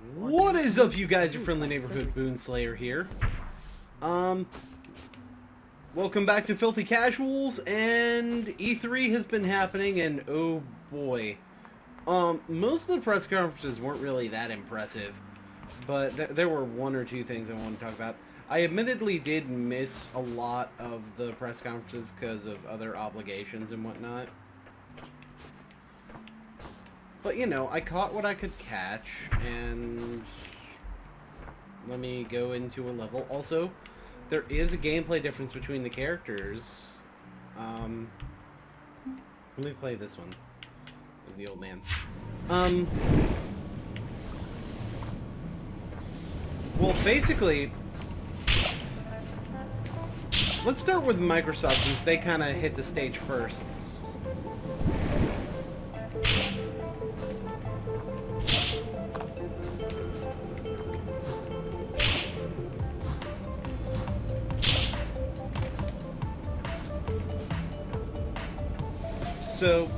What is up, you guys? Your friendly neighborhood Boonslayer here. Welcome back to Filthy Casuals, and E3 has been happening, and oh boy. Most of the press conferences weren't really that impressive, but there were one or two things I wanted to talk about. I admittedly did miss a lot of the press conferences because of other obligations and whatnot. But, you know, I caught what I could catch, and let me go into a level. Also, there is a gameplay difference between the characters. Let me play this one as the old man. Well, basically, let's start with Microsoft since they kind of hit the stage first. So,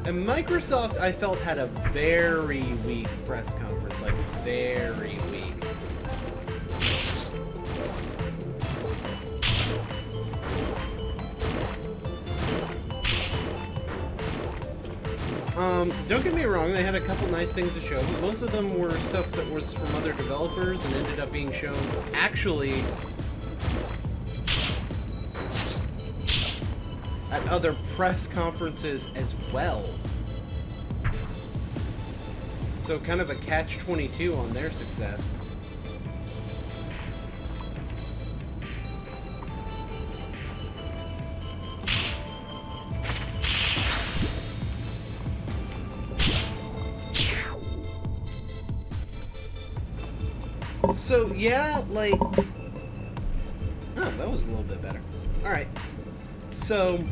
and Microsoft, I felt, had a very weak press conference, like very weak. Don't get me wrong, they had a couple nice things to show, but most of them were stuff that was from other developers and ended up being shown actually at other press conferences as well. So kind of a catch-22 on their success. So, yeah, like... Oh, that was a little bit better. Alright. So,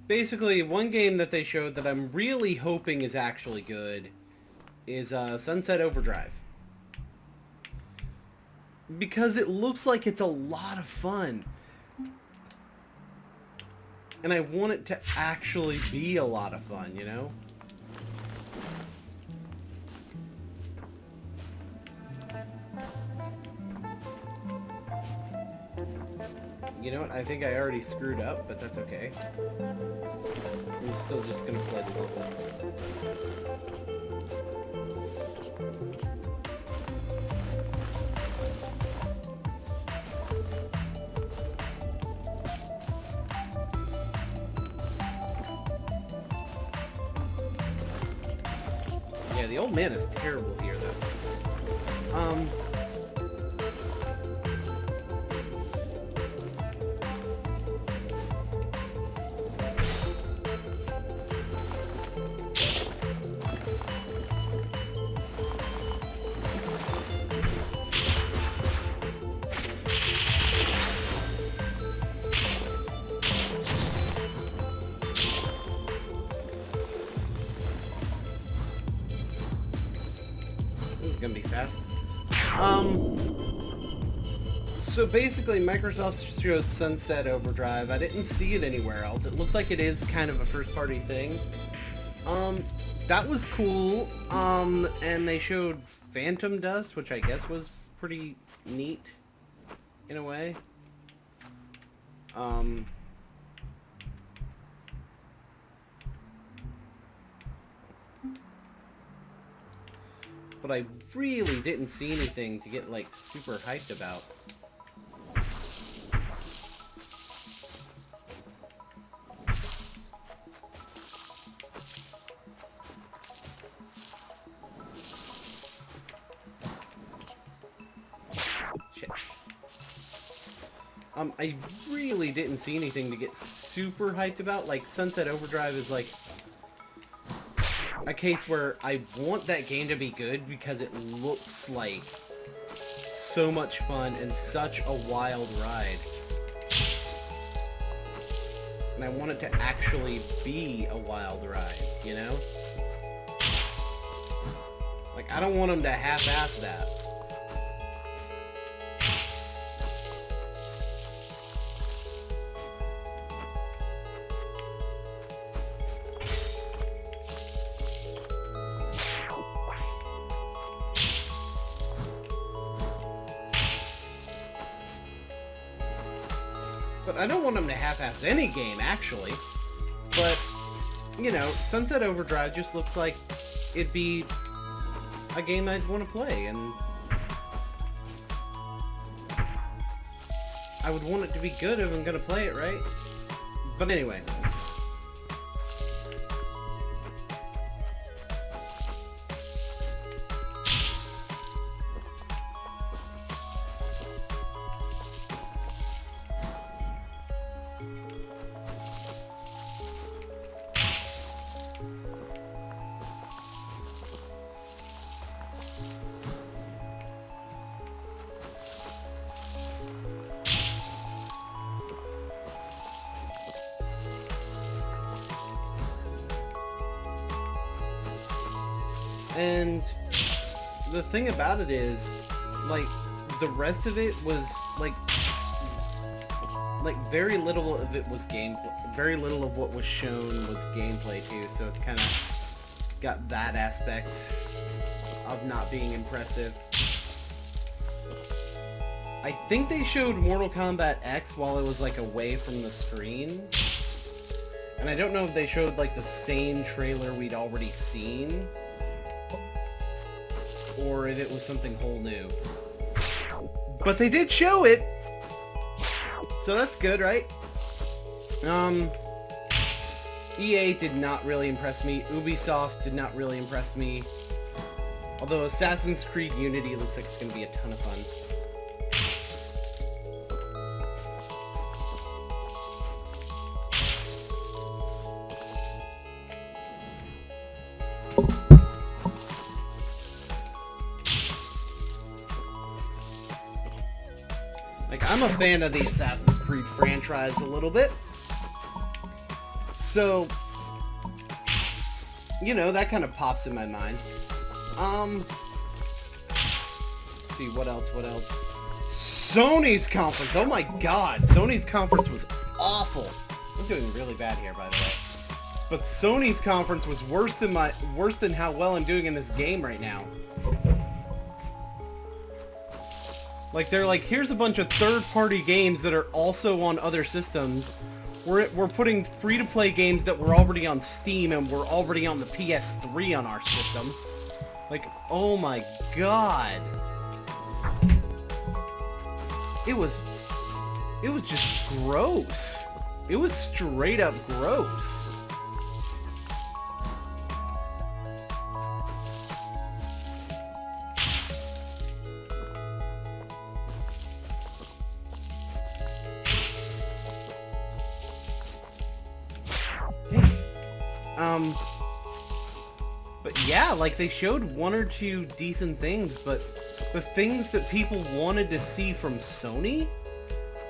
basically, one game that they showed that I'm really hoping is actually good is Sunset Overdrive. Because it looks like it's a lot of fun. And I want it to actually be a lot of fun, you know? You know what? I think I already screwed up, but that's okay. I'm still just gonna play the level. Yeah, the old man is terrible here, though. This is gonna be fast. So basically Microsoft showed Sunset Overdrive. I didn't see it anywhere else. It looks like it is kind of a first-party thing. That was cool. And they showed Phantom Dust, which I guess was pretty neat in a way. But I really didn't see anything to get, like, super hyped about. Shit. I really didn't see anything to get super hyped about. Like, Sunset Overdrive is, like, a case where I want that game to be good because it looks like so much fun and such a wild ride. And I want it to actually be a wild ride, you know? Like, I don't want them to half-ass that. But I don't want them to half-ass any game, actually. But, you know, Sunset Overdrive just looks like it'd be a game I'd want to play, and I would want it to be good if I'm gonna play it, right? But anyway. And the thing about it is, like, the rest of it was, like very little of it was gameplay. Very little of what was shown was gameplay, too, so it's kind of got that aspect of not being impressive. I think they showed Mortal Kombat X while it was, like, away from the screen. And I don't know if they showed, like, the same trailer we'd already seen, or if it was something whole new. But they did show it! So that's good, right? EA did not really impress me. Ubisoft did not really impress me. Although Assassin's Creed Unity looks like it's going to be a ton of fun. I'm a fan of the Assassin's Creed franchise a little bit. So, you know, that kind of pops in my mind. Let's see, what else? Sony's conference! Oh my god! Sony's conference was awful! I'm doing really bad here, by the way. But Sony's conference was worse than how well I'm doing in this game right now. Like, they're like, here's a bunch of third-party games that are also on other systems. We're putting free-to-play games that were already on Steam and were already on the PS3 on our system. Like, oh my god. It was just gross. It was straight up gross. But yeah, like, they showed one or two decent things, but the things that people wanted to see from Sony,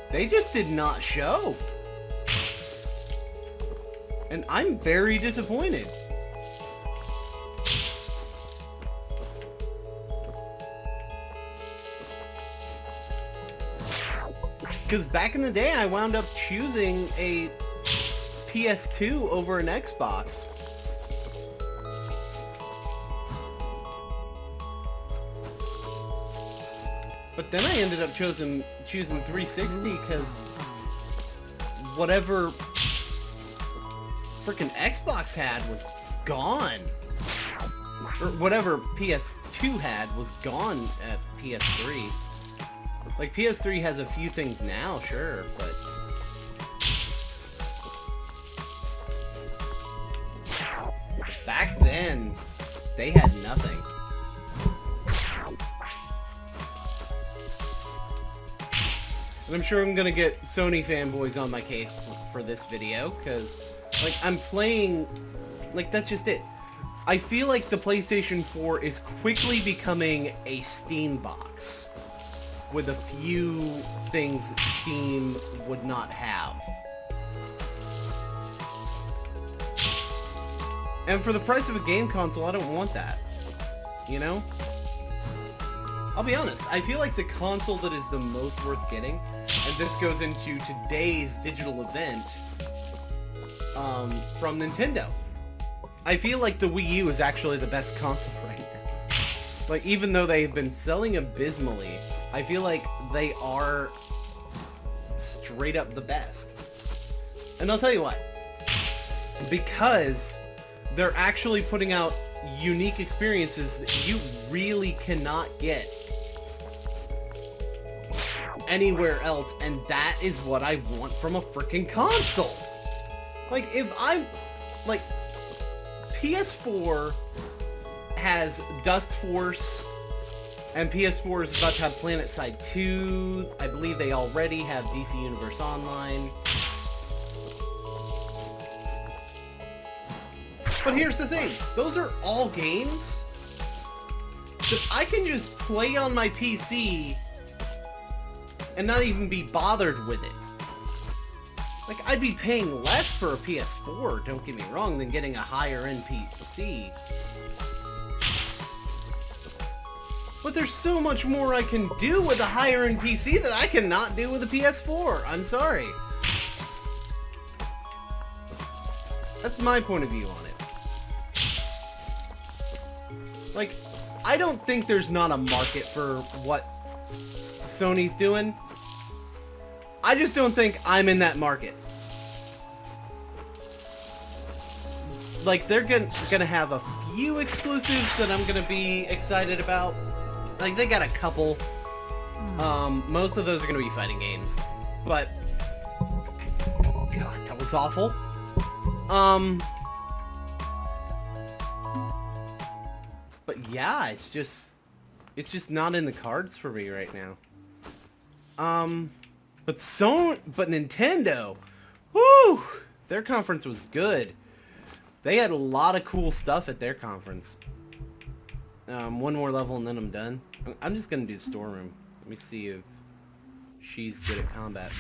they just did not show. And I'm very disappointed. Because back in the day, I wound up choosing a PS2 over an Xbox. But then I ended up choosing 360 because whatever freaking Xbox had was gone. Or whatever PS2 had was gone at PS3. Like, PS3 has a few things now, sure, but back then, they had nothing. And I'm sure I'm gonna get Sony fanboys on my case for this video, because, like, I'm playing, like, that's just it. I feel like the PlayStation 4 is quickly becoming a Steam box, with a few things that Steam would not have. And for the price of a game console, I don't want that. You know? I'll be honest, I feel like the console that is the most worth getting, and this goes into today's digital event, from Nintendo. I feel like the Wii U is actually the best console right now. Like, even though they've been selling abysmally, I feel like they are straight up the best. And I'll tell you what, because they're actually putting out unique experiences that you really cannot get anywhere else, and that is what I want from a freaking console. Like, if I'm, like, PS4 has Dust Force, and PS4 is about to have PlanetSide 2. I believe they already have DC Universe Online. But here's the thing, those are all games that I can just play on my PC and not even be bothered with it. Like, I'd be paying less for a PS4, don't get me wrong, than getting a higher end PC. But there's so much more I can do with a higher end PC that I cannot do with a PS4. I'm sorry. That's my point of view on it. Like, I don't think there's not a market for what Sony's doing. I just don't think I'm in that market. Like, they're gonna have a few exclusives that I'm gonna be excited about. Like, they got a couple. Most of those are gonna be fighting games. But, God, that was awful. But yeah, it's just not in the cards for me right now. But Nintendo, whoo, their conference was good. They had a lot of cool stuff at their conference. One more level and then I'm done. I'm just gonna do storeroom. Let me see if she's good at combat.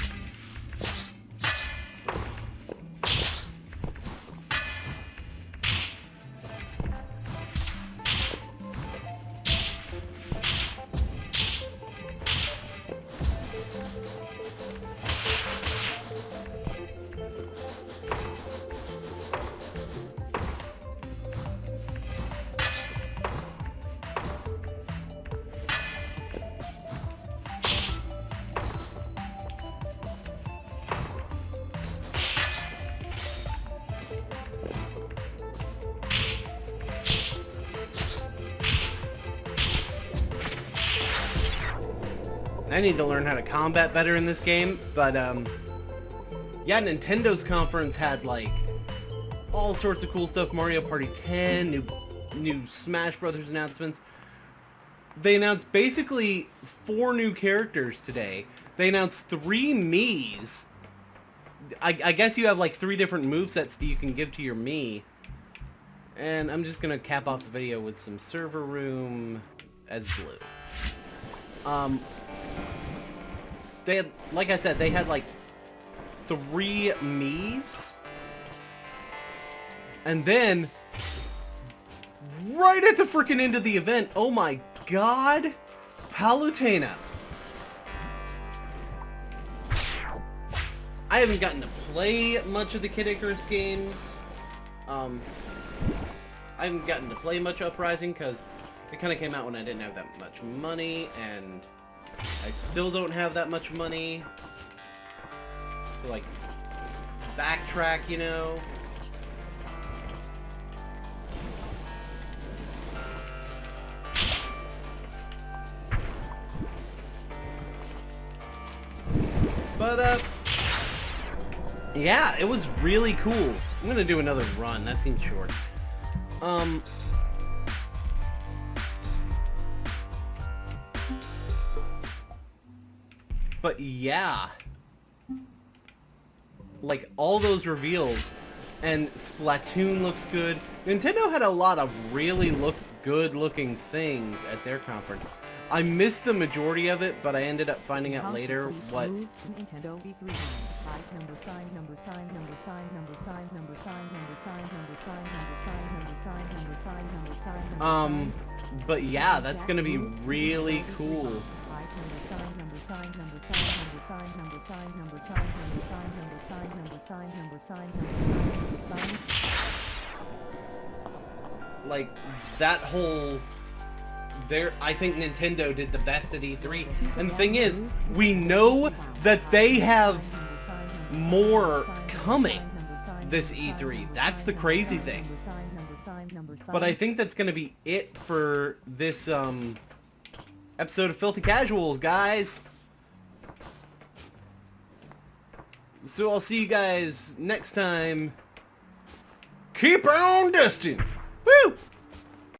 I need to learn how to combat better in this game, but yeah, Nintendo's conference had like all sorts of cool stuff. Mario Party 10, new Smash Brothers announcements. They announced basically 4 new characters today. They announced 3 Miis. I guess you have like 3 different movesets that you can give to your Mii. And I'm just gonna cap off the video with some server room as blue. They had, like I said, they had like 3 Miis. And then, right at the freaking end of the event, oh my god, Palutena. I haven't gotten to play much of the Kid Icarus games. I haven't gotten to play much Uprising because it kind of came out when I didn't have that much money, and I still don't have that much money to, like, backtrack, you know? But, yeah, it was really cool. I'm gonna do another run. That seems short. But yeah, like all those reveals, and Splatoon looks good. Nintendo had a lot of really good looking things at their conference. I missed the majority of it, but I ended up finding out later what. But yeah, that's gonna be really cool. Like, that whole I think Nintendo did the best at E3. And the thing is, we know that they have more coming this E3. That's the crazy thing. But I think that's going to be it for this episode of Filthy Casuals, guys. So I'll see you guys next time. Keep on dusting. Woo!